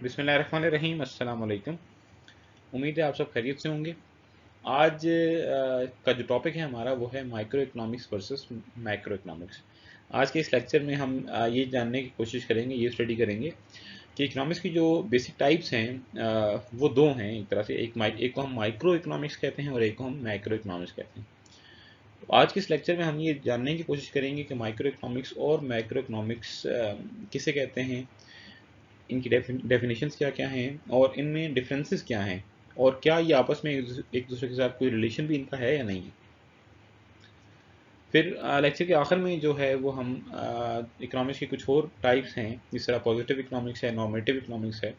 बिस्मिल्लाहिर्रहमानिर्रहीम। अस्सलाम वालेकुम। उम्मीद है आप सब खैरियत से होंगे। आज का जो टॉपिक है हमारा वो है micro economics versus macro economics. आज के इस लेक्चर में हम ये जानने की कोशिश करेंगे, ये स्टडी करेंगे कि इकोनॉमिक्स की जो बेसिक टाइप्स हैं वो दो हैं एक तरह से। एक को हम माइक्रो इकोनॉमिक्स कहते हैं और एक को हम मैक्रो इकोनॉमिक्स कहते हैं। तो आज के इस लेक्चर में हम ये जानने की कोशिश करेंगे कि माइक्रो इकोनॉमिक्स और मैक्रो इकोनॉमिक्स किसे कहते हैं, इनकी डेफिनेशंस क्या क्या हैं और इनमें डिफरेंसेस क्या हैं, और क्या ये आपस में एक दूसरे के साथ कोई रिलेशन भी इनका है या नहीं है। फिर लेक्चर के आखिर में जो है वो हम इकोनॉमिक्स की कुछ और टाइप्स हैं, जिस तरह पॉजिटिव इकोनॉमिक्स है, नॉर्मेटिव इकोनॉमिक्स है,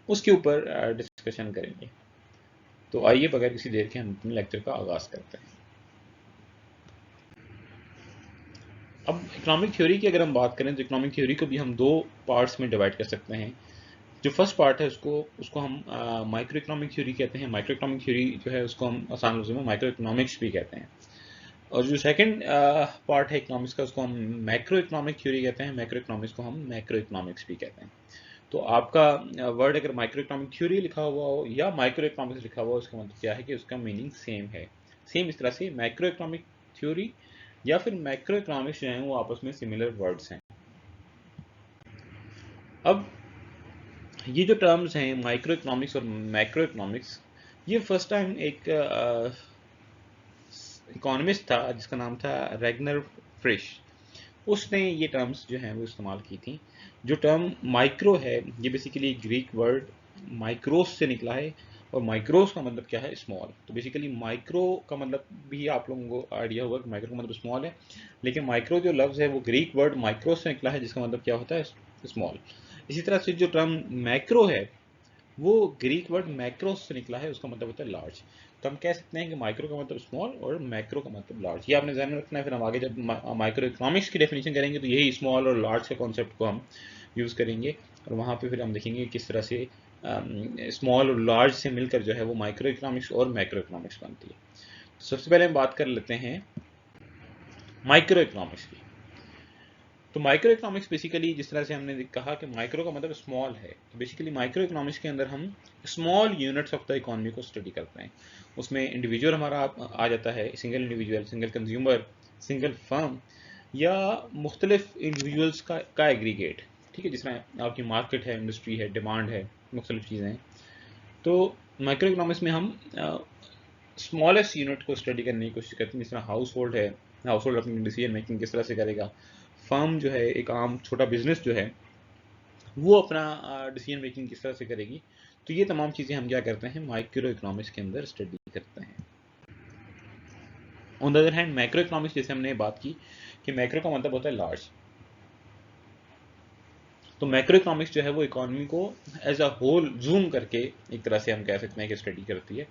उसके ऊपर डिस्कशन करेंगे। तो आइए बगैर किसी देर के हम अपने लेक्चर का आगाज़ करते हैं। अब इकोनॉमिक थ्योरी की अगर हम बात करें तो इकोनॉमिक थ्योरी को भी हम दो पार्ट्स में डिवाइड कर सकते हैं। जो फर्स्ट पार्ट है उसको उसको हम माइक्रो इकोनॉमिक थ्योरी कहते हैं। माइक्रो इकोनॉमिक थ्योरी जो है उसको हम आसान लफ्ज़ों में माइक्रो इकोनॉमिक्स भी कहते हैं। और जो सेकंड पार्ट है इकोनॉमिक्स का उसको हम मैक्रो इकोनॉमिक थ्योरी कहते हैं। मैक्रो इकोनॉमिक्स को हम मैक्रो इकोनॉमिक्स भी कहते हैं। तो आपका वर्ड अगर माइक्रो इकोनॉमिक थ्योरी लिखा हुआ हो या माइक्रो इकोनॉमिक्स लिखा हुआ हो, उसका मतलब क्या है कि उसका मीनिंग सेम है। सेम इस तरह से मैक्रो इकोनॉमिक थ्योरी या फिर मैक्रो इकोनॉमिक्स जो हैं वो आपस में सिमिलर वर्ड्स हैं। अब ये जो टर्म्स हैं माइक्रो इकोनॉमिक्स और मैक्रो इकोनॉमिक्स, ये फर्स्ट टाइम एक इकोनॉमिस्ट था जिसका नाम था रेगनर फ्रिश। उसने ये टर्म्स जो हैं वो इस्तेमाल की थी। जो टर्म माइक्रो है ये बेसिकली ग्रीक वर्ड माइक्रोस से निकला है, और माइक्रोस का मतलब क्या है, स्मॉल। तो बेसिकली माइक्रो का मतलब भी आप लोगों को आइडिया होगा कि माइक्रो का मतलब स्मॉल है, लेकिन माइक्रो जो लफ्ज़ है वो ग्रीक वर्ड माइक्रोस से निकला है जिसका मतलब क्या होता है, स्मॉल। इसी तरह से जो टर्म मैक्रो है वो ग्रीक वर्ड मैक्रोस से निकला है, उसका मतलब होता है लार्ज। तो हम कह सकते हैं कि माइक्रो का मतलब स्मॉल और मैक्रो का मतलब लार्ज। ये आपने ध्यान में रखना है। फिर हम आगे जब माइक्रो इकोनॉमिक्स की डेफिनेशन करेंगे तो यही स्मॉल और लार्ज के कॉन्सेप्ट को हम यूज़ करेंगे, और वहाँ पे फिर हम देखेंगे किस तरह से स्मॉल और लार्ज से मिलकर जो है वो माइक्रो इकोनॉमिक्स और मैक्रो इकोनॉमिक्स बनती है। तो सबसे पहले हम बात कर लेते हैं माइक्रो इकोनॉमिक्स की। तो माइक्रो इकोनॉमिक्स बेसिकली जिस तरह से हमने कहा कि माइक्रो का मतलब स्मॉल है, तो बेसिकली माइक्रो इकोनॉमिक्स के अंदर हम small units of the economy को स्टडी करते हैं। उसमें इंडिविजुअल हमारा आ जाता है, single individual, single consumer, single firm, या मुख्तलिफ इंडिविजुअल्स का एग्रीगेट। ठीक है, जिस तरह आपकी मार्केट है, इंडस्ट्री है, डिमांड है, मुख्तलिफ चीज़ें हैं। तो माइक्रो इकोनॉमिक्स में हम स्मॉलेस्ट यूनिट को स्टडी करने की कोशिश करते हैं। जिस तरह हाउस होल्ड है, हाउस होल्ड अपनी डिसीजन मेकिंग किस तरह से करेगा। फर्म जो है, एक आम छोटा बिजनेस जो है, वो अपना डिसीजन मेकिंग किस तरह से करेगी। तो ये तमाम चीज़ें हम क्या करते हैं, माइक्रो इकोनॉमिक्स के अंदर स्टडी करते हैं। On the other hand macro economics, जैसे हमने बात की कि मैक्रो का मतलब होता है लार्ज। तो मैक्रो इकोनॉमिक्स जो है वो इकोनॉमी को एज अ होल जूम करके एक तरह से हम कह सकते हैं कि स्टडी करती है,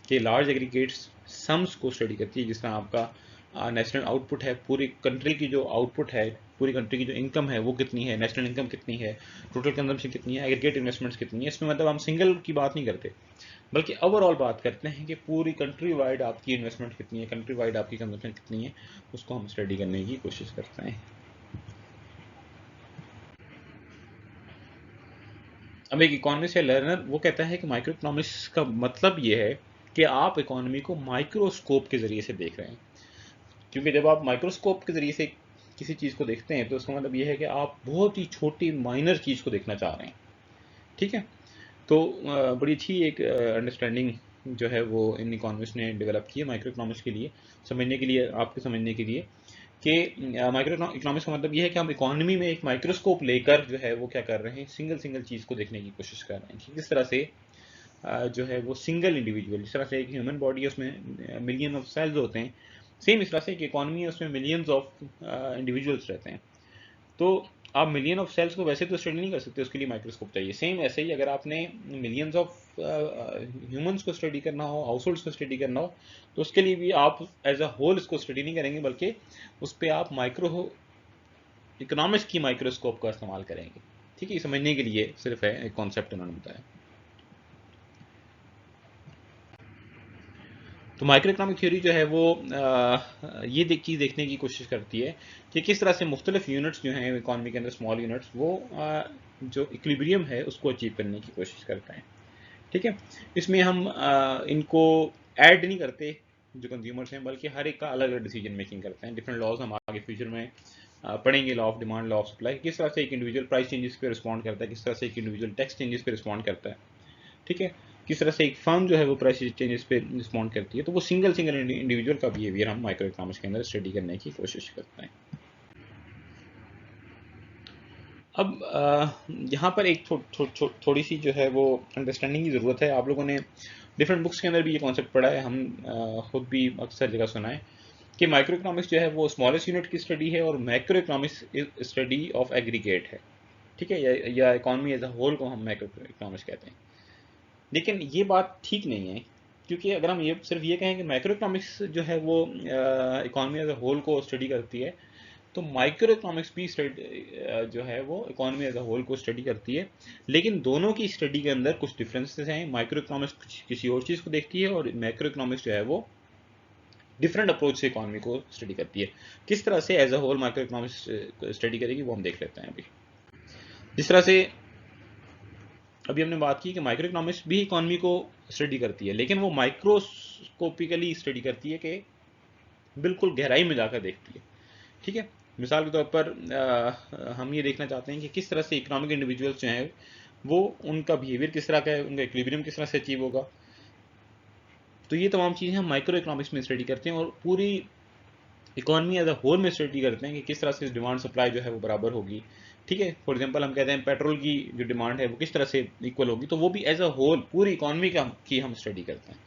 कि लार्ज एग्रीगेट्स सम्स को स्टडी करती है। जिस तरह आपका नेशनल आउटपुट है, पूरी कंट्री की जो आउटपुट है, पूरी कंट्री की जो इनकम है वो कितनी है, नेशनल इनकम कितनी है, टोटल कंजम्पशन कितनी है, एग्रीगेट इन्वेस्टमेंट्स कितनी है। इसमें मतलब हम सिंगल की बात नहीं करते, बल्कि ओवरऑल बात करते हैं कि पूरी कंट्री वाइड आपकी इन्वेस्टमेंट कितनी है, कंट्री वाइड आपकी कंजम्पशन कितनी है, उसको हम स्टडी करने की कोशिश करते हैं। अब एक इकोनॉमिस्ट या लर्नर वो कहता है कि माइक्रो इकोनॉमिक्स का मतलब ये है कि आप इकोनॉमी को माइक्रोस्कोप के ज़रिए से देख रहे हैं। क्योंकि जब आप माइक्रोस्कोप के ज़रिए से किसी चीज़ को देखते हैं तो उसका मतलब ये है कि आप बहुत ही छोटी माइनर चीज़ को देखना चाह रहे हैं। ठीक है, तो बड़ी अच्छी एक अंडरस्टैंडिंग जो है वो इन इकोनॉमिस्ट ने डेवलप की है माइक्रो इकोनॉमिक्स के लिए, समझने के लिए, आपके समझने के लिए, कि माइक्रो इकोनॉमिक्स का मतलब ये है कि हम इकोनॉमी में एक माइक्रोस्कोप लेकर जो है वो क्या कर रहे हैं, सिंगल सिंगल चीज़ को देखने की कोशिश कर रहे हैं कि किस तरह से जो है वो सिंगल इंडिविजुअल, जिस तरह से एक ह्यूमन बॉडी है उसमें मिलियन ऑफ सेल्स होते हैं, सेम इस तरह से एक इकोनॉमी है उसमें मिलियंस ऑफ इंडिविजुअल्स रहते हैं। तो आप मिलियन ऑफ सेल्स को वैसे तो स्टडी नहीं कर सकते, उसके लिए माइक्रोस्कोप चाहिए। सेम ऐसे ही अगर आपने मिलियंस ऑफ ह्यूमंस को स्टडी करना हो, हाउस होल्ड्स को स्टडी करना हो, तो उसके लिए भी आप एज अ होल इसको स्टडी नहीं करेंगे, बल्कि उस पर आप माइक्रो इकोनॉमिक्स की माइक्रोस्कोप का इस्तेमाल करेंगे। ठीक है, ये समझने के लिए सिर्फ है, एक कॉन्सेप्ट उन्होंने बताया। तो माइक्रो इकोनॉमिक थ्योरी जो है वो ये चीज़ देखने की कोशिश करती है कि किस तरह से मुख्तलिफ यूनिट्स जो हैं इकॉनमी के अंदर, स्मॉल यूनिट्स, वो जो इक्विलिब्रियम है उसको अचीव करने की कोशिश करता है। ठीक है, इसमें हम इनको ऐड नहीं करते जो कंज्यूमर्स हैं, बल्कि हर एक का अलग अलग डिसीजन मेकिंग करते हैं। डिफरेंट लॉज हम आगे फ्यूचर में पढ़ेंगे, law of demand, law of supply, किस तरह से एक इंडिविजुअल प्राइस चेंजेस पे रिस्पॉन्ड करता है, किस तरह से एक इंडिविजुअल टैक्स चेंजेस पे रिस्पॉन्ड करता है। ठीक है, किस तरह से एक फर्म जो है वो प्राइस चेंजेस पे रिस्पॉन्ड करती है। तो वो सिंगल इंडिविजुअल का बिहेवियर हम माइक्रो इकोनॉमिक्स के अंदर स्टडी करने की कोशिश करते हैं। अब यहाँ पर एक थोड़ी सी जो है वो अंडरस्टैंडिंग की ज़रूरत है। आप लोगों ने डिफरेंट बुक्स के अंदर भी ये कॉन्सेप्ट पढ़ा है, हम खुद भी अक्सर जगह सुना है कि माइक्रो इकोनॉमिक्स जो है वो स्मॉलेस्ट यूनिट की स्टडी है और macro economics study of aggregate है। ठीक है, या इकोनॉमी एज अ होल को हम मैक्रो इकोनॉमिक्स कहते हैं। लेकिन ये बात ठीक नहीं है, क्योंकि अगर हम ये सिर्फ ये कहें कि मैक्रो इकोनॉमिक्स जो है वो इकोनॉमी एज अ होल को स्टडी करती है, तो माइक्रो इकोनॉमिक्स भी जो है वो इकोनॉमी एज अ होल को स्टडी करती है। लेकिन दोनों की स्टडी के अंदर कुछ डिफरेंसेस हैं। माइक्रो इकोनॉमिक्स किसी और चीज़ को देखती है और मैक्रो इकोनॉमिक्स जो है वो डिफरेंट अप्रोच से इकोनॉमी को स्टडी करती है। किस तरह से as a whole micro economics study करेगी वो हम देख लेते हैं अभी। जिस तरह से अभी हमने बात की कि माइक्रो इकोनॉमिक्स भी इकोनॉमी को स्टडी करती है, लेकिन वो माइक्रोस्कोपिकली स्टडी करती है कि बिल्कुल गहराई में जाकर देखती है। ठीक है, मिसाल के तौर पर हम ये देखना चाहते हैं कि किस तरह से इकोनॉमिक इंडिविजुअल्स जो हैं वो उनका बिहेवियर किस तरह का है, उनका इक्विलिब्रियम किस तरह से अचीव होगा। तो ये तमाम चीज़ें हम माइक्रो इकोनॉमिक्स में स्टडी करते हैं और पूरी इकोनॉमी एज अ होल में स्टडी करते हैं कि किस तरह से डिमांड सप्लाई जो है वो बराबर होगी। ठीक है, फॉर एग्जांपल हम कहते हैं पेट्रोल की जो डिमांड है वो किस तरह से इक्वल होगी, तो वो भी एज अ होल पूरी इकोनॉमी की हम स्टडी करते हैं।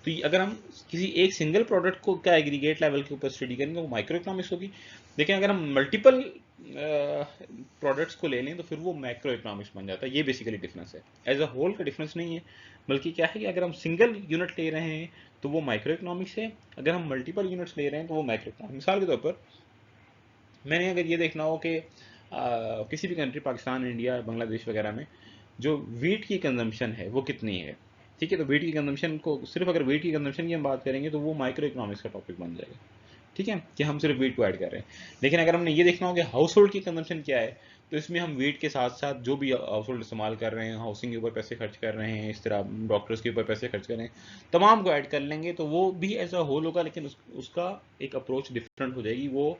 तो अगर हम किसी एक सिंगल प्रोडक्ट को क्या एग्रीगेट लेवल के ऊपर स्टडी करेंगे वो माइक्रो इकोनॉमिक्स होगी। लेकिन अगर हम मल्टीपल प्रोडक्ट्स को ले लें तो फिर वो मैक्रो इकोनॉमिक्स बन जाता है। ये बेसिकली डिफरेंस है, एज अ होल का डिफरेंस नहीं है, बल्कि क्या है कि अगर हम सिंगल यूनिट ले रहे हैं तो वो माइक्रो इकोनॉमिक्स है, अगर हम मल्टीपल यूनिट्स ले रहे हैं तो वो मैक्रो इकोनॉमिक्स। मिसाल के तौर पर मैंने अगर ये देखना हो कि किसी भी कंट्री, पाकिस्तान, इंडिया, बांग्लादेश वगैरह में जो वीट की कंजम्पशन है वो कितनी है। ठीक है, तो वीट की कंजम्पशन को सिर्फ अगर वीट की कंजम्पशन की हम बात करेंगे तो वो माइक्रो इकोनॉमिक्स का टॉपिक बन जाएगा। ठीक है, कि हम सिर्फ वीट को ऐड कर रहे हैं। लेकिन अगर हमने ये देखना हो कि हाउस होल्ड की कंजम्पशन क्या है, तो इसमें हम वीट के साथ साथ जो भी हाउस होल्ड इस्तेमाल कर रहे हैं, हाउसिंग के ऊपर पैसे खर्च कर रहे हैं, इस तरह डॉक्टर्स के ऊपर पैसे खर्च कर रहे हैं, तमाम को ऐड कर लेंगे तो वो भी एज अ होल होगा। लेकिन उसका एक अप्रोच डिफरेंट हो जाएगी। वो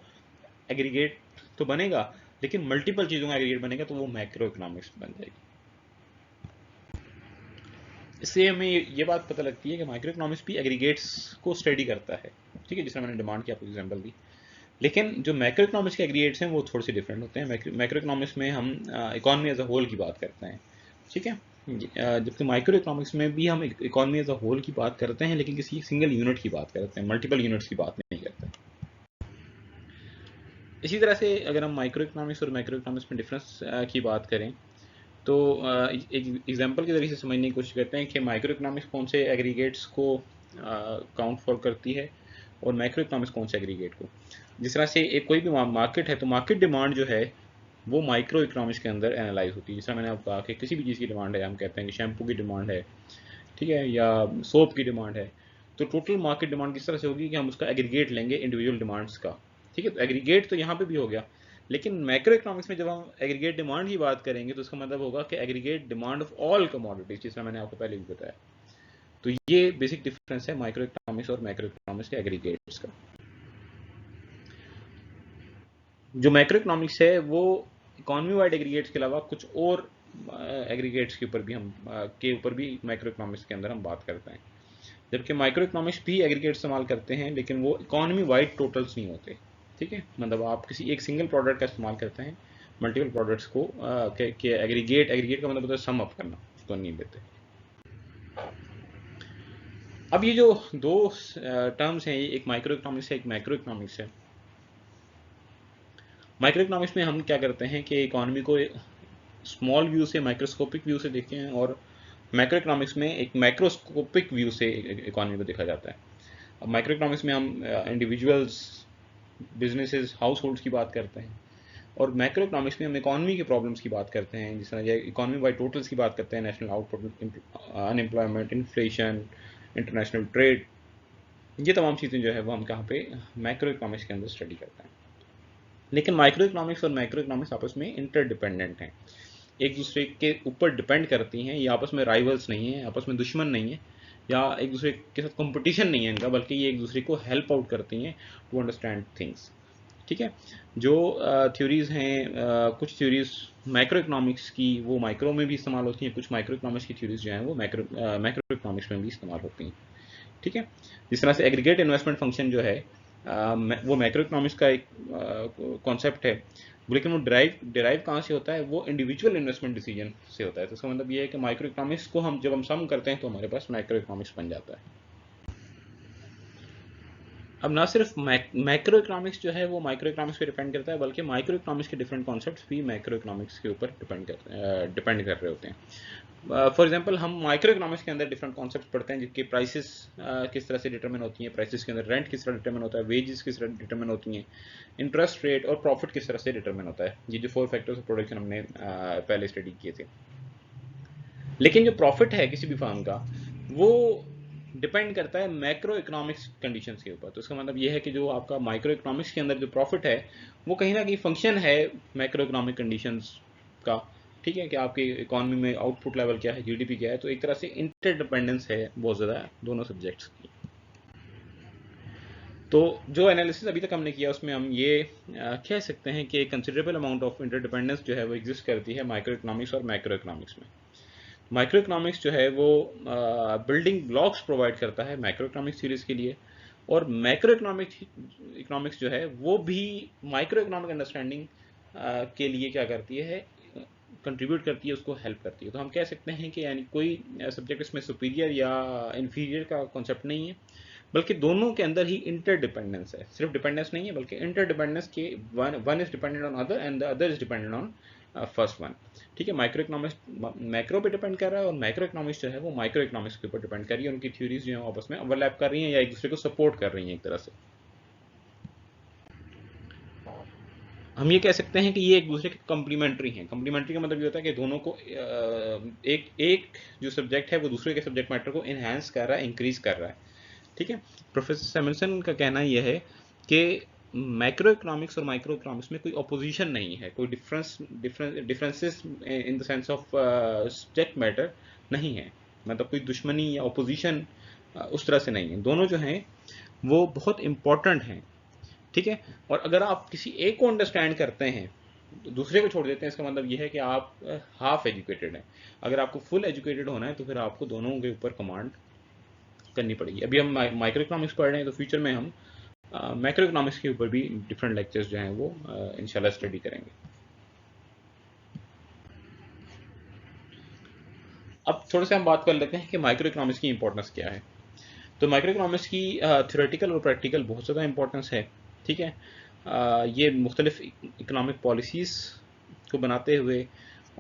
एग्रीगेट तो बनेगा, लेकिन मल्टीपल चीज़ों का एग्रीगेट बनेगा तो वो मैक्रो इकोनॉमिक्स बन जाएगी। इससे हमें ये बात पता लगती है कि माइक्रो इकोनॉमिक्स भी एग्रीगेट्स को स्टडी करता है। ठीक है, जिसमें मैंने डिमांड की आपको एग्जांपल दी। लेकिन जो मैक्रो इकोनॉमिक्स के एग्रीगेट्स हैं वो थोड़े से डिफरेंट होते हैं। मैक्रो इकोनॉमिक्स में हम इकोनॉमी एज अ होल की बात करते हैं। ठीक है, जबकि माइक्रो इकोनॉमिक्स में भी हम इकोनॉमी एज अ होल की बात करते हैं, लेकिन किसी सिंगल यूनिट की बात करते हैं, मल्टीपल यूनिट्स की बात नहीं करते। इसी तरह से अगर हम माइक्रो इकोनॉमिक्स और मैक्रो इकोनॉमिक्स में डिफरेंस की बात करें तो एक एग्जांपल के जरिए से समझने की कोशिश करते हैं कि माइक्रो इकोनॉमिक्स कौन से एग्रीगेट्स को काउंट फॉर करती है और मैक्रो इकोनॉमिक्स कौन से एग्रीगेट को। जिस तरह से एक कोई भी मार्केट है तो मार्केट डिमांड जो है वो माइक्रो इकोनॉमिक्स के अंदर एनालाइज होती है। जैसा मैंने आपको कहा कि किसी भी चीज़ की डिमांड है, हम कहते हैं कि शैम्पू की डिमांड है, ठीक है, या सोप की डिमांड है, तो टोटल मार्केट डिमांड किस तरह से होगी कि हम उसका एग्रीगेट लेंगे इंडिविजुअल डिमांड्स का। ठीक है, तो एग्रीगेट तो यहाँ पे भी हो गया, लेकिन मैक्रो इकोनॉमिक्स में जब हम एग्रीगेट डिमांड की बात करेंगे तो उसका मतलब होगा कि aggregate demand of all commodities, जिसमें मैंने आपको पहले भी बताया। तो ये बेसिक डिफरेंस है माइक्रो इकोनॉमिक्स और मैक्रो इकोनॉमिक्स के एग्रीगेट्स का। जो मैक्रो इकोनॉमिक्स है वो इकोनॉमी वाइड एग्रीगेट्स के अलावा कुछ और एग्रीगेट्स के ऊपर भी मैक्रो इकोनॉमिक्स के अंदर हम बात करते हैं। जबकि माइक्रो इकोनॉमिक्स भी एग्रीगेट इस्तेमाल करते हैं, लेकिन वो इकोनॉमी वाइड टोटल्स नहीं होते। ठीक है, मतलब आप किसी एक सिंगल प्रोडक्ट का इस्तेमाल करते हैं मल्टीपल प्रोडक्ट्स को के एग्रीगेट का मतलब होता है सम अप करना, उसको नहीं देते। अब ये जो दो टर्म्स हैं, एक माइक्रो इकोनॉमिक्स है, एक मैक्रो इकोनॉमिक्स है। माइक्रो इकोनॉमिक्स में हम क्या करते हैं कि इकोनॉमी को स्मॉल व्यू से, माइक्रोस्कोपिक व्यू से देखते हैं, और मैक्रो इकोनॉमिक्स में एक मैक्रोस्कोपिक व्यू से इकोनॉमी को देखा जाता है। अब माइक्रो इकोनॉमिक्स में हम इंडिविजुअल्स, बिजनेसेस, हाउस होल्ड्स की बात करते हैं, और मैक्रो इकोनॉमिक्स में हम इकोनॉमी के प्रॉब्लम्स की बात करते हैं, जिस तरह इकोनॉमी बाई टोटल्स की बात करते हैं, national output, unemployment, inflation, international trade. ये तमाम चीज़ें जो है वो हम कहाँ पे मैक्रो इकोनॉमिक्स के अंदर स्टडी करते हैं। लेकिन माइक्रो इकोनॉमिक्स और मैक्रो इकोनॉमिक्स आपस में इंटरडिपेंडेंट हैं। एक दूसरे के ऊपर डिपेंड करती हैं, ये आपस में राइवल्स नहीं है, आपस में दुश्मन नहीं है, या एक दूसरे के साथ कंपटीशन नहीं है इनका, बल्कि ये एक दूसरे को हेल्प आउट करती हैं टू अंडरस्टैंड थिंग्स। ठीक है। जो थ्योरीज हैं, कुछ थ्योरीज माइक्रो इकोनॉमिक्स की वो माइक्रो में भी इस्तेमाल होती हैं, कुछ माइक्रो इकोनॉमिक्स की थ्योरीज जो हैं वो मैक्रो इकोनॉमिक्स में भी इस्तेमाल होती हैं। ठीक है। जिस तरह से एग्रीगेट इन्वेस्टमेंट फंक्शन जो है वो मैक्रो इकोनॉमिक्स का एक कॉन्सेप्ट है, लेकिन वो डिराइव कहाँ से होता है, वो इंडिविजुअल इन्वेस्टमेंट डिसीजन से होता है। तो इसका मतलब ये है कि माइक्रो इकोनॉमिक्स को हम जब हम सम करते हैं तो हमारे पास मैक्रो इकोनॉमिक्स बन जाता है। अब ना सिर्फ मैक्रो इकोनॉमिक्स जो है वो माइक्रो इकोनॉमिक्स पे डिपेंड करता है, बल्कि माइक्रो इकोनॉमिक्स के डिफरेंट कॉन्सेप्ट्स भी मैक्रो इकोनॉमिक्स के ऊपर डिपेंड कर रहे होते हैं। फॉर एग्जांपल हम माइक्रो इकोनॉमिक्स के अंदर डिफरेंट कॉन्सेप्ट्स पढ़ते हैं, जिसके प्राइसेस किस तरह से डिटरमिन होती हैं, प्राइसेस के अंदर रेंट किस तरह डिटरमिन होता है, वेजेस किस तरह डिटरमिन होती हैं, इंटरेस्ट रेट और प्रॉफिट किस तरह से डिटरमिन होता है। ये जो 4 फैक्टर्स ऑफ प्रोडक्शन हमने पहले स्टडी किए थे। लेकिन जो प्रॉफिट है किसी भी फर्म का, वो डिपेंड करता है मैक्रो इकोनॉमिक्स कंडीशंस के ऊपर। तो इसका मतलब ये है कि जो आपका माइक्रो इकोनॉमिक्स के अंदर जो प्रॉफिट है वो कहीं ना कहीं फंक्शन है मैक्रो इकोनॉमिक कंडीशंस का। ठीक है, कि आपकी इकोनॉमी में आउटपुट लेवल क्या है, जीडीपी क्या है। तो एक तरह से इंटरडिपेंडेंस है बहुत ज़्यादा दोनों सब्जेक्ट्स की। तो जो एनालिसिस अभी तक हमने किया उसमें हम ये कह सकते हैं कि कंसिडरेबल अमाउंट ऑफ इंटरडिपेंडेंस जो है वो एग्जिस्ट करती है माइक्रो इकोनॉमिक्स और मैक्रो इकोनॉमिक्स में। माइक्रो इकोनॉमिक्स जो है वो बिल्डिंग ब्लॉक्स प्रोवाइड करता है मैक्रो इकोनॉमिक्स सीरीज के लिए, और मैक्रो इकोनॉमिक्स जो है वो भी माइक्रो इकोनॉमिक अंडरस्टैंडिंग के लिए क्या करती है, कंट्रीब्यूट करती है, उसको हेल्प करती है। तो हम कह सकते हैं कि यानी कोई सब्जेक्ट इसमें सुपीरियर या इन्फीरियर का कॉन्सेप्ट नहीं है, बल्कि दोनों के अंदर ही इंटरडिपेंडेंस है। सिर्फ डिपेंडेंस नहीं है बल्कि इंटरडिपेंडेंस के one is dependent on other and the other is dependent on first one. ठीक है, माइक्रो इकोनॉमिक्स मैक्रो पे डिपेंड कर रहा है और माइक्रो इकोनॉमिक्स जो है वो माइक्रो इकोनॉमिक्स के ऊपर डिपेंड कर रही है। उनकी थ्योरीज जो है आपस में ओवरलैप कर रही हैं या एक दूसरे को सपोर्ट कर रही हैं एक तरह से। हम ये कह सकते हैं कि ये एक दूसरे के कम्प्लीमेंट्री हैं। कम्प्लीमेंट्री का मतलब ये होता है कि दोनों को एक एक जो सब्जेक्ट है वो दूसरे के सब्जेक्ट मैटर को इन्हांस कर रहा है, इंक्रीज कर रहा है। ठीक है। प्रोफेसर सैमुअल्सन का कहना यह है कि मैक्रो इकोनॉमिक्स और माइक्रो इकोनॉमिक्स में कोई ऑपोजिशन नहीं है, कोई differences in the sense of subject matter नहीं है, मतलब कोई दुश्मनी या ऑपोजिशन उस तरह से नहीं है। दोनों जो हैं वो बहुत इंपॉर्टेंट हैं। ठीक है। और अगर आप किसी एक को अंडरस्टैंड करते हैं तो दूसरे को छोड़ देते हैं, इसका मतलब यह है कि आप हाफ एजुकेटेड हैं। अगर आपको फुल एजुकेटेड होना है तो फिर आपको दोनों के ऊपर कमांड करनी पड़ेगी। अभी हम माइक्रो इकोनॉमिक्स पढ़ रहे हैं, तो फ्यूचर में हम मैक्रो इकोनॉमिक्स के ऊपर भी डिफरेंट लेक्चर्स जो हैं वो इंशाल्लाह स्टडी करेंगे। अब थोड़ा सा हम बात कर लेते हैं कि माइक्रो इकोनॉमिक्स की इंपॉर्टेंस क्या है। तो माइक्रो इकोनॉमिक्स की थ्योरेटिकल और प्रैक्टिकल बहुत ज़्यादा इंपॉर्टेंस है। ठीक है। ये मुख्तलिफ इकोनॉमिक पॉलिसीज़ को बनाते हुए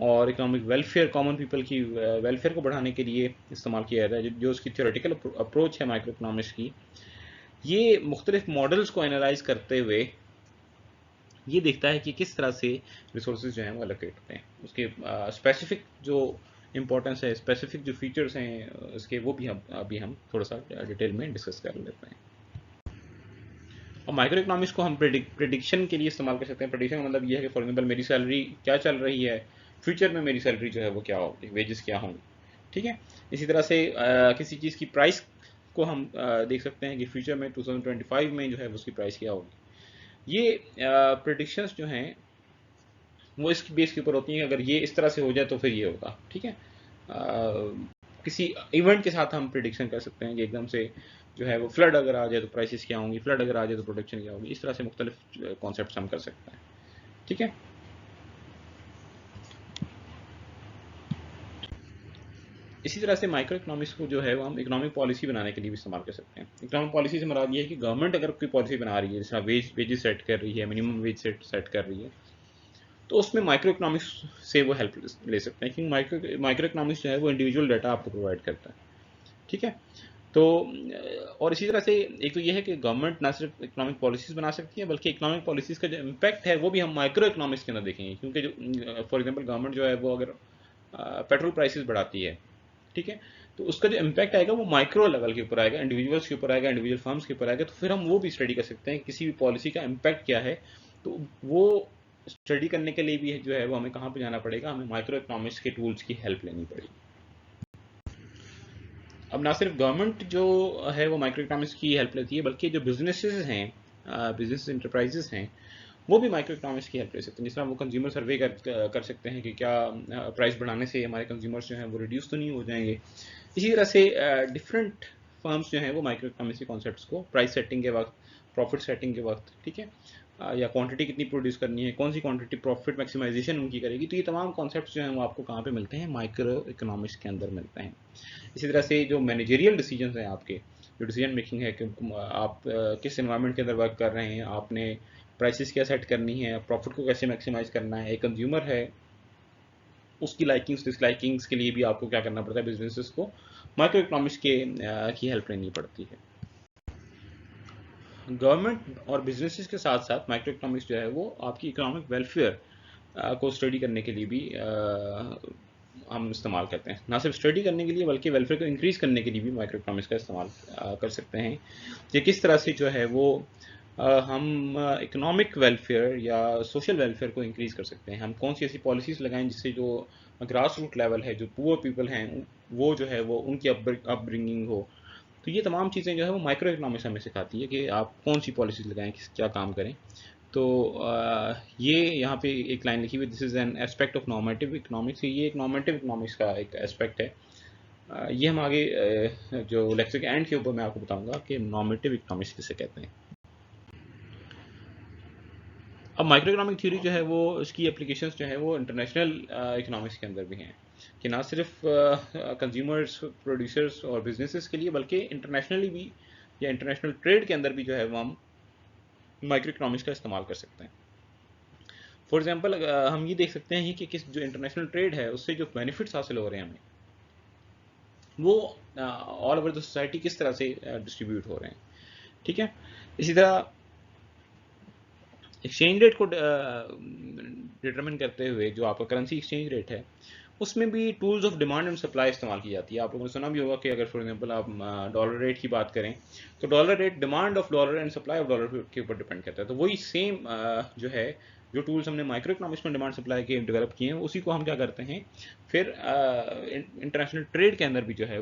और इकोनॉमिक वेलफेयर, कॉमन पीपल की वेलफेयर को बढ़ाने के लिए इस्तेमाल किया जाता है। जो उसकी थ्योरेटिकल अप्रोच है माइक्रो इकोनॉमिक्स की, ये मुख्तलिफ मॉडल्स को एनालाइज करते हुए ये देखता है कि किस तरह से रिसोर्सेज जो हैं वो एलोकेट होते हैं, उसके स्पेसिफिक जो इंपॉर्टेंस है, स्पेसिफिक जो फीचर्स हैं उसके, वो भी हम अभी हम थोड़ा सा डिटेल में डिस्कस कर लेते हैं। और माइक्रो इकोनॉमिक्स को हम प्रिडिक्शन के लिए इस्तेमाल कर सकते हैं। प्रिडिक्शन का मतलब ये है कि फॉर एग्जाम्पल मेरी सैलरी क्या चल रही है, फ्यूचर में मेरी सैलरी जो है वो क्या होगी, वेजेस क्या होंगी। ठीक है। इसी तरह से किसी चीज़ की प्राइस को हम देख सकते हैं कि फ्यूचर में 2025 में जो है उसकी प्राइस क्या होगी। ये प्रिडिक्शंस जो हैं वो इसकी बेस के ऊपर होती हैं कि अगर ये इस तरह से हो जाए तो फिर ये होगा। ठीक है। किसी इवेंट के साथ हम प्रिडिक्शन कर सकते हैं कि एकदम से जो है वो फ्लड अगर आ जाए तो प्राइसेस क्या होंगी, फ्लड अगर आ जाए तो प्रोडक्शन क्या होगी। इस तरह से मुख्तलिफ कॉन्सेप्ट हम कर सकते हैं। ठीक है। इसी तरह से माइक्रो इकोनॉमिक्स को जो है वो हम इकोनॉमिक पॉलिसी बनाने के लिए भी इस्तेमाल कर सकते हैं। इकोनॉमिक पॉलिसी से मुराद ये है कि गवर्नमेंट अगर कोई पॉलिसी बना रही है, जैसे वेजेस सेट कर रही है, मिनिमम वेज सेट कर रही है, तो उसमें माइक्रो इकोनॉमिक्स से वो हेल्प ले सकते हैं, क्योंकि माइक्रो इकोनॉमिक्स जो है वो इंडिविजुअल डाटा आपको प्रोवाइड करता है। ठीक है। तो और इसी तरह से एक तो ये है कि गवर्नमेंट ना सिर्फ इकोनॉमिक पॉलिसीज बना सकती है, बल्कि इकोनॉमिक पॉलिसीज का जो इम्पैक्ट है वो भी हम माइक्रो इकोनॉमिक्स के अंदर देखेंगे। क्योंकि जो फॉर एग्जांपल गवर्नमेंट जो है वो अगर पेट्रोल प्राइसेस बढ़ाती है, ठीक है, तो उसका जो इम्पैक्ट आएगा वो माइक्रो लेवल के ऊपर आएगा, इंडिविजुअल्स के ऊपर आएगा, इंडिविजुअल फर्म्स के ऊपर आएगा। तो फिर हम वो भी स्टडी कर सकते हैं किसी भी पॉलिसी का इम्पैक्ट क्या है। तो वो स्टडी करने के लिए भी जो है वो हमें कहाँ पे जाना पड़ेगा, हमें माइक्रो इकोनॉमिक्स के टूल्स की हेल्प लेनी पड़ेगी। अब ना सिर्फ गवर्नमेंट जो है वो माइक्रो इकोनॉमिक्स की हेल्प लेती है, बल्कि जो बिजनेसेस हैं, बिजनेस इंटरप्राइजेस हैं, वो भी माइक्रो इकोनॉमिक्स की हेल्प ले सकते हैं। जिस तरह वो कंज्यूमर सर्वे कर सकते हैं कि क्या प्राइस बढ़ाने से हमारे कंज्यूमर्स जो हैं वो रिड्यूस तो नहीं हो जाएंगे। इसी तरह से डिफरेंट फर्म्स जो हैं वो माइक्रो इकोनॉमिक्स के कॉन्सेप्ट्स को प्राइस सेटिंग के वक्त, प्रॉफिट सेटिंग के वक्त, ठीक है, या क्वांटिटी कितनी प्रोड्यूस करनी है, कौन सी क्वांटिटी प्रॉफिट मैक्सिमाइजेशन उनकी करेगी, तो ये तमाम कॉन्सेप्ट्स जो हैं वो आपको कहाँ पे मिलते हैं, माइक्रो इकोनॉमिक्स के अंदर मिलते हैं। इसी तरह से जो मैनेजरियल डिसीजंस हैं आपके, जो डिसीजन मेकिंग है कि आप किस एनवायरनमेंट के अंदर वर्क कर रहे हैं, आपने प्राइसेस क्या सेट करनी है, प्रॉफिट को कैसे मैक्सिमाइज करना है, एक कंज्यूमर है उसकी लाइकिंग्स डिसलाइकिंग्स के लिए भी आपको क्या करना पड़ता है, बिजनेसेस को माइक्रो इकोनॉमिक्स की हेल्प लेनी पड़ती है। गवर्नमेंट और बिजनेसेस के साथ साथ माइक्रो इकोनॉमिक्स जो है वो आपकी इकोनॉमिक वेलफेयर को स्टडी करने के लिए भी हम इस्तेमाल करते हैं। ना सिर्फ स्टडी करने के लिए बल्कि वेलफेयर को इंक्रीज़ करने के लिए भी माइक्रो इकोनॉमिक्स का इस्तेमाल कर सकते हैं कि किस तरह से जो है वो हम इकोनॉमिक वेलफेयर या सोशल वेलफेयर को इंक्रीज़ कर सकते हैं। हम कौन सी ऐसी पॉलिसीज़ लगाएं जिससे जो ग्रास रूट लेवल है, जो पुअर पीपल हैं, वो जो है वो उनकी अपब्रिंगिंग हो। तो ये तमाम चीज़ें जो है वो माइक्रो इकोनॉमिक्स हमें सिखाती है कि आप कौन सी पॉलिसीज़ लगाएं, किस क्या काम करें। तो ये यहाँ पे एक लाइन लिखी हुई, this is an aspect of normative economics. ये एक नॉर्मेटिव इकोनॉमिक्स का एक एस्पेक्ट है। ये हम आगे जो लेक्चर के एंड के ऊपर मैं आपको बताऊंगा कि नॉर्मेटिव इकोनॉमिक्स किसे कहते हैं। अब माइक्रो इकोनॉमिक थ्योरी जो है वो इसकी एप्लीकेशंस जो है वो इंटरनेशनल इकोनॉमिक्स के अंदर भी हैं, कि ना सिर्फ कंज्यूमर्स, प्रोड्यूसर्स और बिजनेसेस के लिए बल्कि इंटरनेशनली भी या इंटरनेशनल ट्रेड के अंदर भी जो है वो हम माइक्रो इकोनॉमिक्स का इस्तेमाल कर सकते हैं। फॉर एग्जांपल हम ये देख सकते हैं कि किस जो इंटरनेशनल ट्रेड है उससे जो बेनिफिट्स हासिल हो रहे हैं हमें, वो ऑल ओवर द सोसाइटी किस तरह से डिस्ट्रीब्यूट हो रहे हैं, ठीक है। इसी तरह एक्सचेंज रेट को डिटरमिन करते हुए जो आपका करेंसी एक्सचेंज रेट है, उसमें भी tools of demand and supply इस्तेमाल की जाती है। आप लोगों ने सुना भी होगा कि अगर फॉर एग्जांपल आप डॉलर रेट की बात करें तो dollar rate demand of dollar and supply of dollar के ऊपर डिपेंड करता है। तो वही सेम जो है, जो टूल्स हमने माइक्रो इकोनॉमिक्स में डिमांड सप्लाई के डेवलप किए हैं, उसी को हम क्या करते हैं फिर इंटरनेशनल ट्रेड के अंदर भी जो है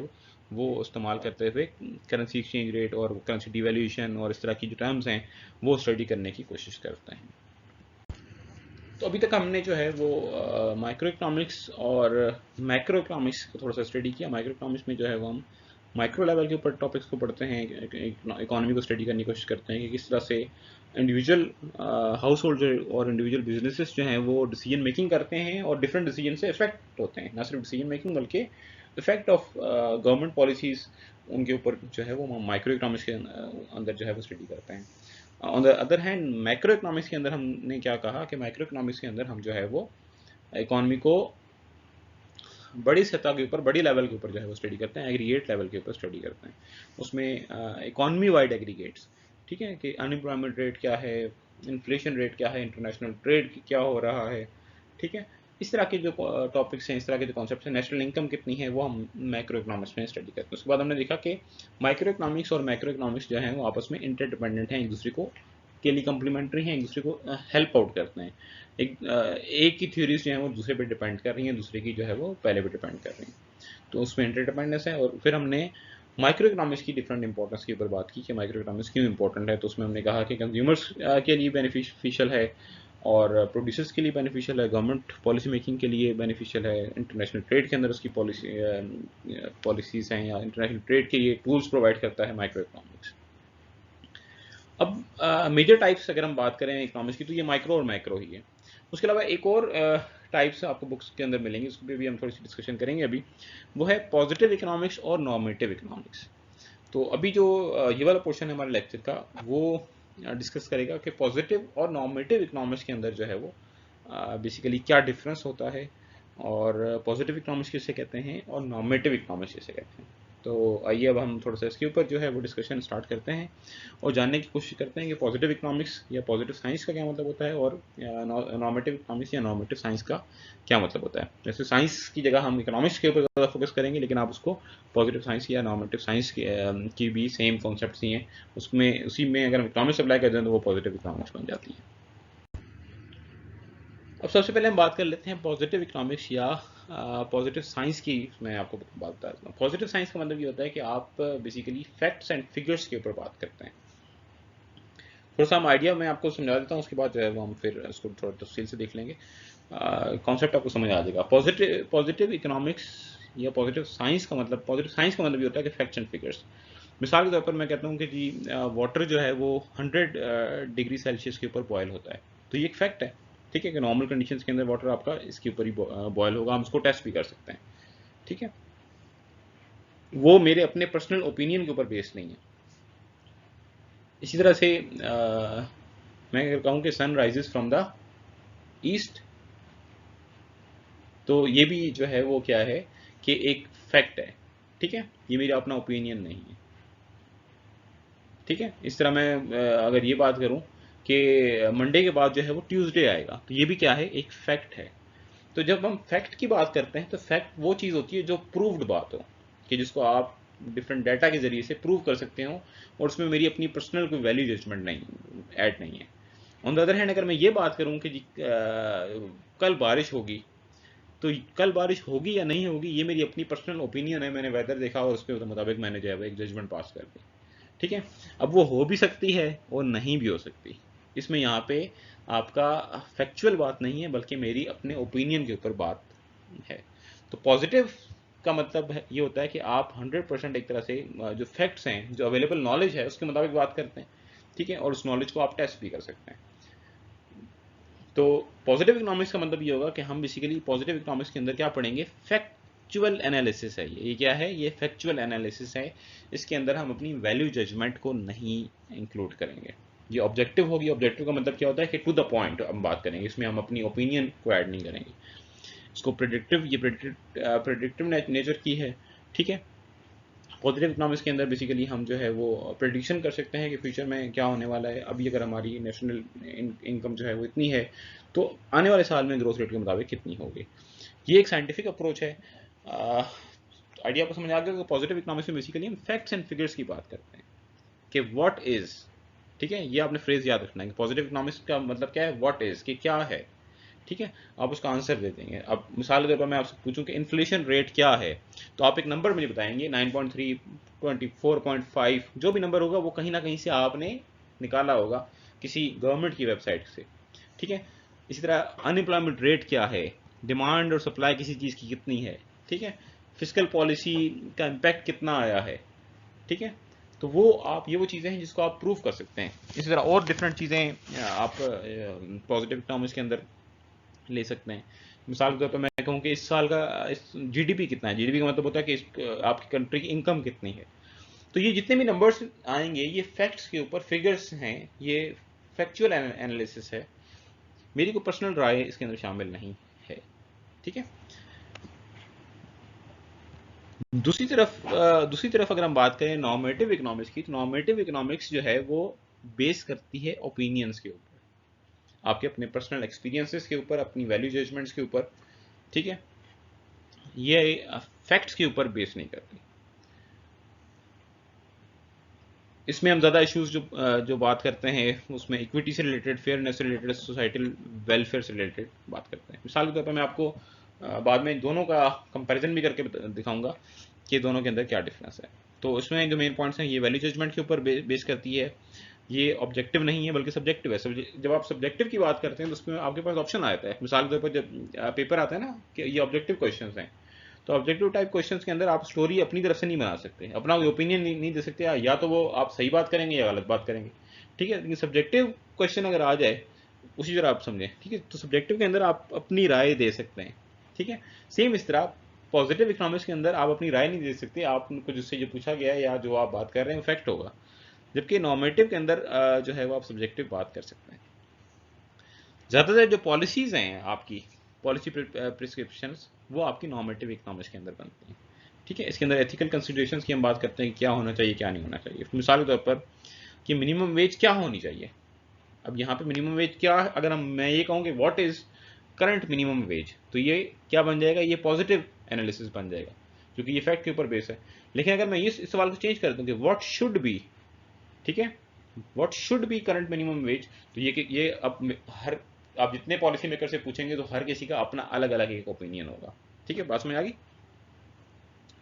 वो इस्तेमाल करते हुए करेंसी एक्सचेंज रेट और करेंसी डिवैल्यूएशन और इस तरह की जो टर्म्स हैं वो स्टडी करने की कोशिश करते हैं। तो अभी तक हमने जो है वो माइक्रो इकोनॉमिक्स और मैक्रो इकोनॉमिक्स को थोड़ा सा स्टडी किया। माइक्रो इकोनॉमिक्स में जो है वो हम माइक्रो लेवल के ऊपर टॉपिक्स को पढ़ते हैं, इकोनॉमी को स्टडी करने की कोशिश करते हैं कि किस तरह से इंडिविजुअल हाउस होल्ड और इंडिविजुअल बिजनेसेस जो हैं वो डिसीजन मेकिंग करते हैं और डिफरेंट डिसीजन से इफेक्ट होते हैं। ना सिर्फ डिसीजन मेकिंग बल्कि इफेक्ट ऑफ गवर्नमेंट पॉलिसीज़ उनके ऊपर जो है वो माइक्रो इकोनॉमिक्स के अंदर जो है वो स्टडी करते हैं। On the other hand macro economics के अंदर हमने क्या कहा कि मैक्रो इकोनॉमिक्स के अंदर हम जो है वो इकोनॉमी को बड़ी सतह के ऊपर, बड़ी लेवल के ऊपर जो है वो स्टडी करते हैं, एग्रीगेट लेवल के ऊपर स्टडी करते हैं। उसमें इकोनॉमी वाइड एग्रीगेट्स, ठीक है, कि अनएम्प्लॉयमेंट रेट क्या है, इन्फ्लेशन रेट क्या है, इंटरनेशनल ट्रेड क्या हो रहा है, ठीक है। इस तरह के जो टॉपिक्स हैं, इस तरह के जो कॉन्सेप्ट्स हैं, नेशनल इनकम कितनी है, वो हम मैक्रो इकोनॉमिक्स में स्टडी करते हैं। उसके बाद हमने देखा कि माइक्रो इकोनॉमिक्स और मैक्रो इकोनॉमिक्स जो हैं वो आपस में इंटरडिपेंडेंट हैं, एक दूसरे को के लिए कम्प्लीमेंट्री हैं, एक दूसरे को हेल्प आउट करते हैं। एक की थ्योरीज जो हैं वो दूसरे पे डिपेंड कर रही हैं, दूसरे की जो है वो पहले पे डिपेंड कर रही हैं, तो उसमें इंटरडिपेंडेंस है। और फिर हमने माइक्रो इकोनॉमिक्स की डिफरेंट इंपॉर्टेंस के ऊपर बात की कि माइक्रो इकोनॉमिक्स क्यों इंपॉर्टेंट है। तो उसमें हमने कहा कि कंज्यूमर्स के लिए बेनिफिशियल है और प्रोड्यूसर्स के लिए बेनिफिशियल है, गवर्नमेंट पॉलिसी मेकिंग के लिए बेनिफिशियल है, इंटरनेशनल ट्रेड के अंदर उसकी पॉलिसीज़ हैं, या इंटरनेशनल ट्रेड के लिए टूल्स प्रोवाइड करता है माइक्रो इकोनॉमिक्स। अब मेजर टाइप्स अगर हम बात करें इकोनॉमिक्स की तो ये माइक्रो और मैक्रो ही है। उसके अलावा एक और टाइप्स आपको बुक्स के अंदर मिलेंगे, उस पर भी हम थोड़ी सी डिस्कशन करेंगे अभी, वो है पॉजिटिव इकोनॉमिक्स और नॉर्मेटिव इकोनॉमिक्स। तो अभी जो ये वाला पोर्शन है हमारे लेक्चर का वो डिस्कस करेगा कि पॉजिटिव और नॉर्मेटिव इकोनॉमिक्स के अंदर जो है वो बेसिकली क्या डिफरेंस होता है, और पॉजिटिव इकोनॉमिक्स किसे कहते हैं और नॉर्मेटिव इकोनॉमिक्स किसे कहते हैं। तो आइए अब हम थोड़ा सा इसके ऊपर जो है वो डिस्कशन स्टार्ट करते हैं और जानने की कोशिश करते हैं कि पॉजिटिव इकोनॉमिक्स या पॉजिटिव साइंस का क्या मतलब होता है, और नॉर्मेटिव इकोनॉमिक्स या नॉर्मेटिव साइंस का क्या मतलब होता है। जैसे साइंस की जगह हम इकोनॉमिक्स के ऊपर ज़्यादा फोकस करेंगे, लेकिन आप उसको पॉजिटिव साइंस या नॉर्मेटिव साइंस की भी सेम कॉन्सेप्ट ही हैं, उसमें उसी में अगर हम इकोनॉमिक्स अप्लाई कर दें तो वो पॉजिटिव इकोनॉमिक्स बन जाती है। अब सबसे पहले हम बात कर लेते हैं पॉजिटिव इकोनॉमिक्स या पॉजिटिव साइंस की। मैं आपको बात बता देता हूँ। पॉजिटिव साइंस का मतलब ये होता है कि आप बेसिकली फैक्ट्स एंड फिगर्स के ऊपर बात करते हैं। थोड़ा सा हम आइडिया मैं आपको समझा देता हूँ, उसके बाद जो है वो हम फिर इसको थोड़ा तफसील से देख लेंगे। कॉन्सेप्ट आपको समझ आ जाएगा। पॉजिटिव पॉजिटिव इकोनॉमिक्स या पॉजिटिव साइंस का मतलब, पॉजिटिव साइंस का मतलब ये होता है कि फैक्ट्स एंड फिगर्स। मिसाल के तौर पर मैं कहता हूँ कि जी वाटर जो है वो 100 डिग्री सेल्सियस के ऊपर बॉयल होता है, तो ये एक फैक्ट है। ठीक है कि नॉर्मल कंडीशंस के अंदर वाटर आपका इसके ऊपर ही बॉयल होगा, हम उसको टेस्ट भी कर सकते हैं। ठीक है, वो मेरे अपने पर्सनल ओपिनियन के ऊपर बेस्ड नहीं है। इसी तरह से मैं अगर कहूँ कि sun rises from the east, तो ये भी जो है वो क्या है कि एक फैक्ट है। ठीक है, ये मेरा अपना ओपिनियन नहीं है। ठीक है, इस तरह मैं अगर ये बात करूं कि मंडे के बाद जो है वो ट्यूसडे आएगा, तो ये भी क्या है, एक फैक्ट है। तो जब हम फैक्ट की बात करते हैं तो फैक्ट वो चीज़ होती है जो प्रूव्ड बात हो, कि जिसको आप डिफरेंट डाटा के जरिए से प्रूव कर सकते हो, और उसमें मेरी अपनी पर्सनल कोई वैल्यू जजमेंट नहीं ऐड नहीं है। ऑन द अदर हैंड अगर मैं ये बात करूं कि जी कल बारिश होगी, तो कल बारिश होगी या नहीं होगी ये मेरी अपनी पर्सनल ओपिनियन है, मैंने वेदर देखा और उसके मुताबिक मैंने जो है एक जजमेंट पास कर दी। ठीक है, अब वो हो भी सकती है और नहीं भी हो सकती। इसमें यहाँ पे आपका फैक्चुअल बात नहीं है, बल्कि मेरी अपने ओपिनियन के ऊपर बात है। तो पॉजिटिव का मतलब ये होता है कि आप 100% एक तरह से जो फैक्ट्स हैं, जो अवेलेबल नॉलेज है उसके मुताबिक बात करते हैं। ठीक है, और उस नॉलेज को आप टेस्ट भी कर सकते हैं। तो पॉजिटिव इकोनॉमिक्स का मतलब ये होगा कि हम बेसिकली पॉजिटिव इकोनॉमिक्स के अंदर क्या पढ़ेंगे, फैक्चुअल एनालिसिस है। ये क्या है, ये फैक्चुअल एनालिसिस है। इसके अंदर हम अपनी वैल्यू जजमेंट को नहीं इंक्लूड करेंगे। ये ऑब्जेक्टिव होगी। ऑब्जेक्टिव का मतलब क्या होता है कि टू द पॉइंट हम बात करेंगे, इसमें हम अपनी ओपिनियन को ऐड नहीं करेंगे। इसको प्रेडिक्टिव, ये प्रेडिक्टिव नेचर की है। ठीक है, पॉजिटिव इकोनॉमिक्स के अंदर बेसिकली हम जो है वो प्रेडिक्शन कर सकते हैं कि फ्यूचर में क्या होने वाला है। अभी अगर हमारी नेशनल इनकम जो है वो इतनी है, तो आने वाले साल में ग्रोथ रेट के मुताबिक कितनी होगी। ये एक साइंटिफिक अप्रोच है। आइडिया को समझ आ गया कि पॉजिटिव इकोनॉमिक्स में बेसिकली हम फैक्ट्स एंड फिगर्स की बात करते हैं कि व्हाट इज। ठीक है, ये आपने फ्रेज याद रखना है कि पॉजिटिव इकोनॉमिक्स का मतलब क्या है, व्हाट इज, कि क्या है। ठीक है, आप उसका आंसर दे देंगे। अब मिसाल के तौर पर मैं आपसे पूछूं कि इन्फ्लेशन रेट क्या है, तो आप एक नंबर मुझे बताएंगे 9.3, 24.5, जो भी नंबर होगा वो कहीं ना कहीं से आपने निकाला होगा किसी गवर्नमेंट की वेबसाइट से। ठीक है, इसी तरह अनएम्प्लॉयमेंट रेट क्या है, डिमांड और सप्लाई किसी चीज़ की कितनी है। ठीक है, फिजिकल पॉलिसी का इम्पैक्ट कितना आया है। ठीक है, तो वो आप, ये वो चीज़ें हैं जिसको आप प्रूव कर सकते हैं। इसी तरह और डिफरेंट चीज़ें आप पॉजिटिव इकोनॉमिक्स के अंदर ले सकते हैं। मिसाल के तौर पर मैं कहूँ कि इस साल का जीडीपी कितना है। जीडीपी का मतलब होता है कि आपकी कंट्री की इनकम कितनी है। तो ये जितने भी नंबर्स आएंगे ये फैक्ट्स के ऊपर फिगर्स हैं, ये फैक्चुअल एनालिसिस है। मेरी कोई पर्सनल राय इसके अंदर शामिल नहीं है। ठीक है, दूसरी तरफ अगर हम बात करें नॉर्मेटिव इकोनॉमिक्स की, तो नॉर्मेटिव इकोनॉमिक्स जो है वो बेस करती है ओपिनियंस के ऊपर, आपके अपने पर्सनल एक्सपीरियंसेस के ऊपर, अपनी वैल्यू जजमेंट्स के ऊपर। ठीक है, ये फैक्ट्स के ऊपर बेस नहीं करती। इसमें हम ज़्यादा इश्यूज जो बात करते हैं उसमें इक्विटी से रिलेटेड, फेयरनेस से रिलेटेड, सोसाइटल वेलफेयर से रिलेटेड बात करते हैं। मिसाल के तौर पर मैं आपको बाद में दोनों का कंपैरिजन भी करके दिखाऊंगा कि दोनों के अंदर क्या डिफरेंस है। तो इसमें जो मेन पॉइंट्स हैं, ये वैल्यू जजमेंट के ऊपर बेस करती है। ये ऑब्जेक्टिव नहीं है बल्कि सब्जेक्टिव है। जब आप सब्जेक्टिव की बात करते हैं तो उसमें आपके पास ऑप्शन आता है। मिसाल के तौर पर जब पेपर आता है ना कि ये ऑब्जेक्टिव क्वेश्चन हैं, तो ऑब्जेक्टिव टाइप क्वेश्चंस के अंदर आप स्टोरी अपनी तरफ से नहीं बना सकते, अपना ओपिनियन नहीं दे सकते, या तो वो आप सही बात करेंगे या गलत बात करेंगे। ठीक है, लेकिन सब्जेक्टिव क्वेश्चन अगर आ जाए उसी तरह आप समझें। ठीक है, तो सब्जेक्टिव के अंदर आप अपनी राय दे सकते हैं। ठीक है, सेम इस तरह पॉजिटिव इकोनॉमिक्स के अंदर आप अपनी राय नहीं दे सकते, आपको जिससे जो पूछा गया है या जो आप बात कर रहे हैं वो फैक्ट होगा। जबकि नॉर्मेटिव के अंदर जो है वो आप सब्जेक्टिव बात कर सकते हैं। ज़्यादातर जो पॉलिसीज़ हैं आपकी, पॉलिसी प्रिस्क्रिप्शंस, वो आपकी नॉर्मेटिव इकोनॉमिक्स के अंदर बनती हैं। ठीक है, इसके अंदर एथिकल कंसिडरेशंस की हम बात करते हैं कि क्या होना चाहिए क्या नहीं होना चाहिए। मिसाल के तौर पर कि मिनिमम वेज क्या होनी चाहिए। अब यहाँ पे मिनिमम वेज क्या, अगर मैं ये कहूँ कि what is current minimum wage, तो ये क्या बन जाएगा, ये पॉजिटिव एनालिसिस बन जाएगा क्योंकि ये फैक्ट के ऊपर बेस है। लेकिन अगर मैं इस सवाल को चेंज कर दूँ कि व्हाट शुड बी, ठीक है, what should B current minimum wage, तो ये अब हर आप जितने पॉलिसी मेकर से पूछेंगे तो हर किसी का अपना अलग अलग एक ओपिनियन होगा। ठीक है, बात में आ गई।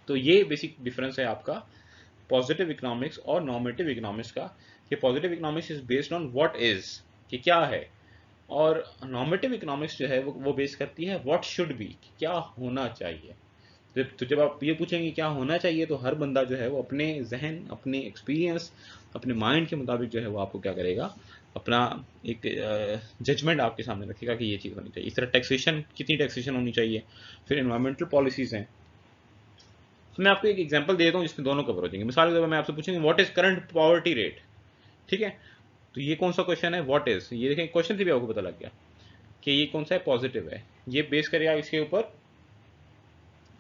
तो ये बेसिक डिफरेंस है आपका पॉजिटिव इकोनॉमिक्स और नॉर्मेटिव इकोनॉमिक्स का, कि positive economics is based on what is, कि क्या है, और नॉर्मेटिव इकोनॉमिक्स जो है वो बेस करती है व्हाट शुड बी, क्या होना चाहिए। तो जब आप ये पूछेंगे क्या होना चाहिए, तो हर बंदा जो है वो अपने जहन, अपने एक्सपीरियंस, अपने माइंड के मुताबिक जो है वो आपको क्या करेगा, अपना एक जजमेंट आपके सामने रखेगा कि ये चीज़ होनी चाहिए। इस तरह टैक्सेशन, कितनी टैक्सेशन होनी चाहिए, फिर एनवायरमेंटल पॉलिसीज़ हैं। तो मैं आपको एक एग्जांपल दे देता हूँ जिसमें दोनों कवर हो जाएंगे। मिसाल के तौर पर मैं आपसे पूछेंगे what is current poverty rate, ठीक है, तो ये कौन सा क्वेश्चन है, व्हाट इज, ये देखें क्वेश्चन से भी आपको पता लग गया कि ये कौन सा है, पॉजिटिव है। ये बेस करेगा इसके ऊपर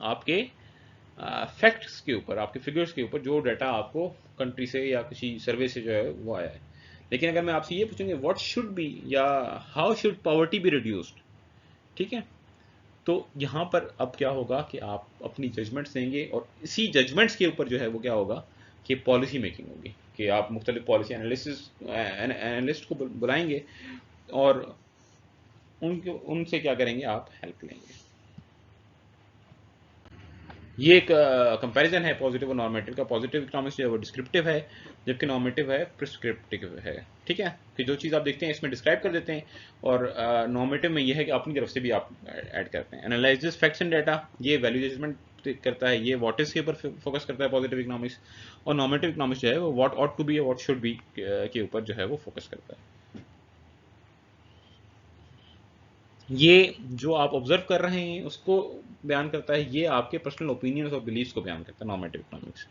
आपके फैक्ट्स के ऊपर, आपके फिगर्स के ऊपर, जो डाटा आपको कंट्री से या किसी सर्वे से जो है वो आया है। लेकिन अगर मैं आपसे ये पूछूंगी व्हाट शुड बी या how should poverty be reduced, ठीक है, तो यहाँ पर अब क्या होगा कि आप अपनी जजमेंट्स देंगे और इसी जजमेंट्स के ऊपर जो है वो क्या होगा कि पॉलिसी मेकिंग होगी, कि आप मुख्तलिफ पॉलिसी एनालिस्ट को बुलाएंगे और उनसे क्या करेंगे, आप हेल्प लेंगे। ये एक कंपैरिजन है पॉजिटिव और नॉर्मेटिव का। पॉजिटिव इकोनॉमिक्स जो है वो डिस्क्रिप्टिव है, जबकि नॉर्मेटिव है प्रिस्क्रिप्टिव है। ठीक है, कि जो चीज़ आप देखते हैं इसमें डिस्क्राइब कर देते हैं, और नॉर्मेटिव में ये है कि अपनी तरफ से भी आप ऐड करते हैं। एनालाइजेस फैक्ट्स एंड डाटा, ये वैल्यू जजमेंट करता है, ये व्हाट इज के ऊपर फोकस करता है पॉजिटिव इकोनॉमिक्स। और नॉर्मेटिव इकोनॉमिक्स जो है वो what ought to be, what should be के ऊपर जो है वो फोकस करता है। ये जो आप ऑब्जर्व कर रहे हैं उसको बयान करता है, ये आपके पर्सनल ओपिनियंस और बिलीव्स को बयान करता है नॉर्मेटिव इकोनॉमिक्स।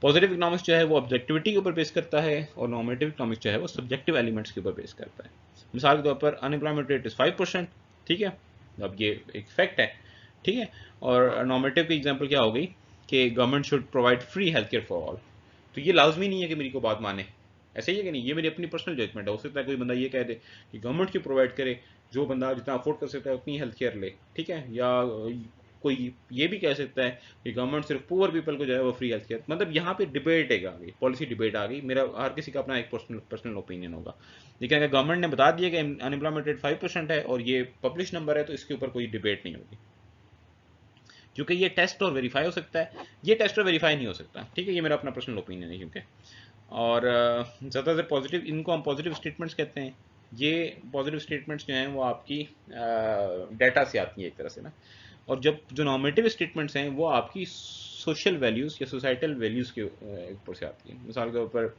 पॉजिटिव इकोनॉमिक्स जो है वो ऑब्जेक्टिविटी के ऊपर बेस करता है, और नॉर्मेटिव इकोनॉमिक्स जो है वो सब्जेक्टिव एलिमेंट्स के ऊपर बेस करता है। मिसाल के तौर पर अनएम्प्लॉयमेंट रेट इज 5%, ठीक है, अब ये एक फैक्ट है, ठीक है। और नॉर्मेटिव की एग्जांपल क्या हो गई कि government should provide free health care for all. तो ये लाजमी नहीं है कि मेरी को बात माने, ऐसा ही है कि नहीं, ये मेरी अपनी पर्सनल जजमेंट है। हो सकता है कोई बंदा ये कह दे कि गवर्नमेंट क्यों प्रोवाइड करे, जो बंदा जितना अफोर्ड कर सकता है उतनी हेल्थ केयर ले, ठीक है। या कोई ये भी कह सकता है कि गवर्नमेंट सिर्फ पुअर पीपल को जो है वो फ्री हेल्थ केयर, मतलब यहाँ पे डिबेट आ गई, पॉलिसी डिबेट आ गई। मेरा हर किसी का अपना एक पर्सनल ओपिनियन होगा। लेकिन अगर गवर्नमेंट ने बता दिया कि अनएम्प्लॉयमेंट रेट 5% है और ये पब्लिश नंबर है, तो इसके ऊपर कोई डिबेट नहीं होगी, क्योंकि ये टेस्ट और वेरीफाई हो सकता है, ये टेस्ट और वेरीफाई नहीं हो सकता, ठीक है। ये मेरा अपना पर्सनल ओपिनियन है, क्योंकि और ज़्यादातर पॉजिटिव, इनको हम पॉजिटिव स्टेटमेंट्स कहते हैं। ये पॉजिटिव स्टेटमेंट्स जो हैं वो आपकी डाटा से आती है एक तरह से ना। और जब जो नॉर्मेटिव स्टेटमेंट्स हैं वो आपकी सोशल वैल्यूज़ या सोसाइटल वैल्यूज़ के ऊपर से आती हैं। मिसाल के ऊपर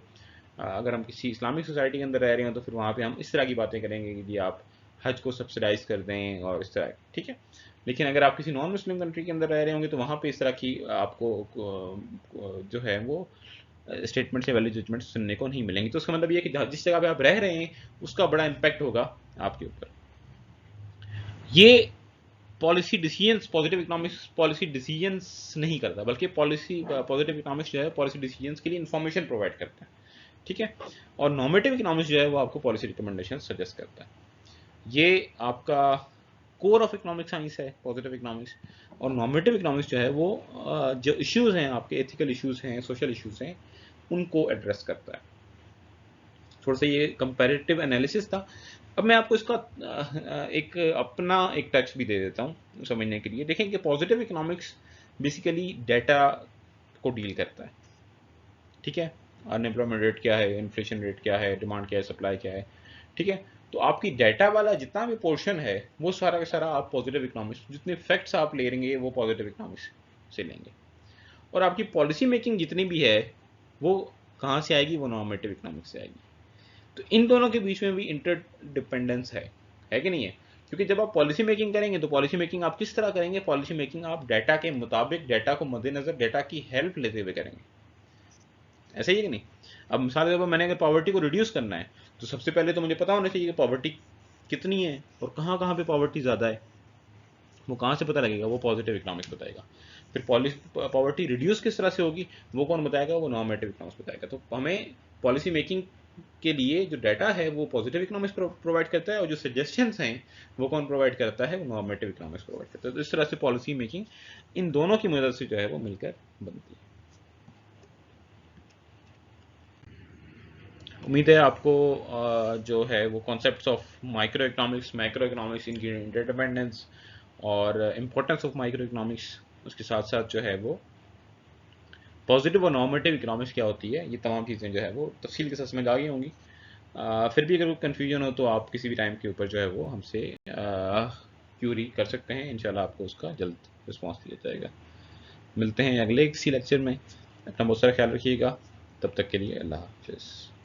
अगर हम किसी इस्लामिक सोसाइटी के अंदर रह रहे हैं तो फिर वहाँ पे हम इस तरह की बातें करेंगे कि जी आप हज को सब्सिडाइज कर दें और इस तरह, ठीक है। लेकिन अगर आप किसी नॉन मुस्लिम कंट्री के अंदर रह रहे होंगे तो वहाँ पे इस तरह की आपको जो है वो स्टेटमेंट या वैल्यू जजमेंट सुनने को नहीं मिलेंगी। तो उसका मतलब ये कि जिस जगह पे आप रह रहे हैं उसका बड़ा इम्पैक्ट होगा आपके ऊपर। ये policy decisions, positive economics policy decisions नहीं करता, बल्कि पॉलिसी पॉजिटिव इकोनॉमिक्स जो है पॉलिसी डिसीजंस के लिए इंफॉर्मेशन प्रोवाइड करता है, ठीक है। और नॉर्मेटिव इकोनॉमिक्स जो है वो आपको पॉलिसी रिकमेंडेशन सजेस्ट करता है। ये आपका कोर ऑफ इकोनॉमिक साइंस है पॉजिटिव इकोनॉमिक्स। और नॉर्मेटिव इकोनॉमिक्स जो है वो जो इश्यूज हैं आपके, एथिकल इश्यूज हैं, सोशल इश्यूज हैं, उनको एड्रेस करता है। थोड़ा सा ये कंपैरेटिव एनालिसिस था। अब मैं आपको इसका एक अपना एक टच भी दे देता हूँ समझने के लिए। देखें कि पॉजिटिव इकोनॉमिक्स बेसिकली डाटा को डील करता है, ठीक है। अनएम्प्लॉयमेंट रेट क्या है, इन्फ्लेशन रेट क्या है, डिमांड क्या है, सप्लाई क्या है, ठीक है। तो आपकी डाटा वाला जितना भी पोर्शन है वो सारा का सारा आप पॉजिटिव इकोनॉमिक्स, जितने फैक्ट्स आप ले लेंगे वो पॉजिटिव इकोनॉमिक्स से लेंगे। और आपकी पॉलिसी मेकिंग जितनी भी है वो कहाँ से आएगी, वो नॉर्मेटिव इकोनॉमिक्स से आएगी। तो इन दोनों के बीच में भी इंटरडिपेंडेंस है कि नहीं है। क्योंकि जब आप पॉलिसी मेकिंग करेंगे तो पॉलिसी मेकिंग आप किस तरह करेंगे, पॉलिसी मेकिंग आप डाटा के मुताबिक, डाटा को मद्देनजर, डाटा की हेल्प लेते हुए करेंगे, ऐसा ही है कि नहीं। अब मिसाल के तौर पर मैंने अगर पॉवर्टी को रिड्यूस करना है तो सबसे पहले तो मुझे पता होना चाहिए कि पॉवर्टी कितनी है और कहाँ कहाँ पे पॉवर्टी ज़्यादा है। वो कहाँ से पता लगेगा, वो पॉजिटिव इकोनॉमिक्स बताएगा। फिर पॉवर्टी रिड्यूस किस तरह से होगी वो कौन बताएगा, वो नॉर्मेटिव इकोनॉमिक्स बताएगा। तो हमें पॉलिसी मेकिंग के लिए जो डाटा है वो पॉजिटिव इकोनॉमिक्स प्रोवाइड करता है, और जो सजेशंस हैं वो कौन प्रोवाइड करता है, वो नॉर्मेटिव इकोनॉमिक्स प्रोवाइड करता है। तो इस तरह से पॉलिसी मेकिंग इन दोनों की मदद से जो है वो मिलकर बनती है। उम्मीद है आपको जो है वो concepts of micro economics, macro economics, इनकी इंटरडिपेंडेंस और इम्पोर्टेंस ऑफ माइक्रो इकोनॉमिक्स, उसके साथ साथ जो है वो पॉजिटिव और नॉर्मेटिव इकोनॉमिक्स क्या होती है, ये तमाम चीज़ें जो है वो तफसील के साथ समझ आ गई होंगी। फिर भी अगर कोई कन्फ्यूजन हो तो आप किसी भी टाइम के ऊपर जो है वो हमसे क्यूरी कर सकते हैं, इंशाल्लाह आपको उसका जल्द रिस्पॉन्स दिया जाएगा। मिलते हैं अगले किसी लेक्चर में, अपना बहुत सारा ख्याल रखिएगा, तब तक के लिए अल्लाह हाफिज़।